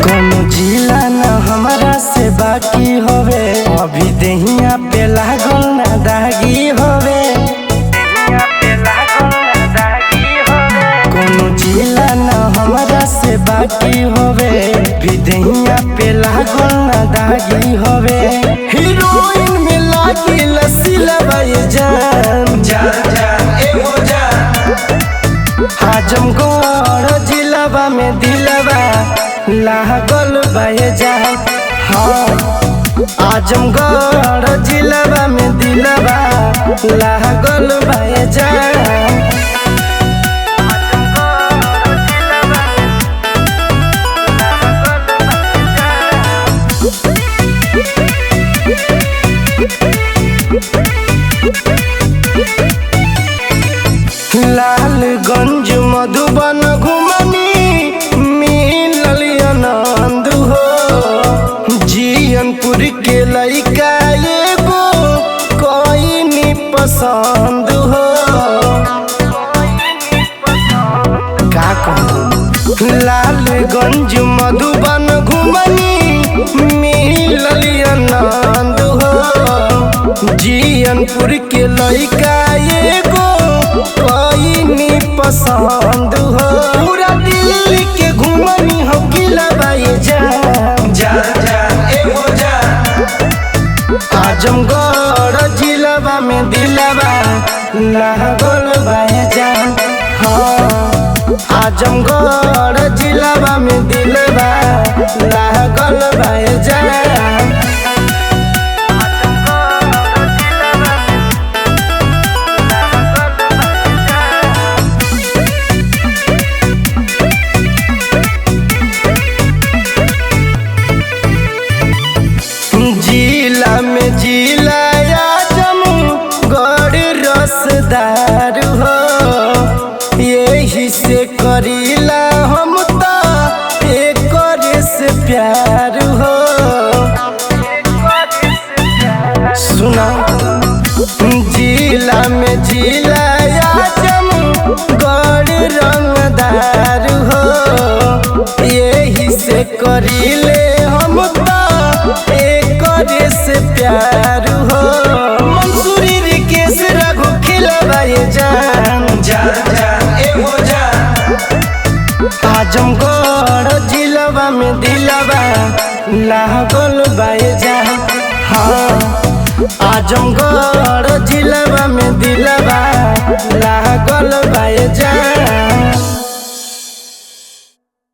कोनो जिला न हमरा से बाकी होवे, अभी देहिया पे लागल ना दागी होवे। कोनो जिला न हमरा से बाकी होवे, भी देहिया पे लागल ना दागी होवे। हीरोइन में लागी लसीला ये जान आजमगढ़ जिलावा में दिलवा लागल बाए जान। हाँ आजमगढ़ जिलावा में दिलवा लागल बाए जान। लालगंज मधुबन घुमनी मिलल आनंद हो, जियनपुर के लइका एगो कोई नी पसंद हो। का कहूँ लालगंज मधुबन घुमनी मिलल आनंद हो, जियनपुर के लइका एगो कोई नी पसंद हो। पूरा दिल्ली के घुमनी हो किला बाए आजमगढ़ जिलावा में दिलवा लागल बाए जान। हाँ आजमगढ़ जिलावा में दिलवा लागल बाए जान। जिला में जिला आजमगढ़ रसदार हो, यही से करीला हम तो एकर से प्यार हो। सुना जिला में जिला आजमगढ़ रंगदार हो, यही से करीले हम तो से प्यार हो। मंसूरी रिकेश रघु खिलवाए जान आजमगढ़ जिलावा में दिलवा लागल बाए जान। हाँ आजमगढ़ जिलावा में दिलवा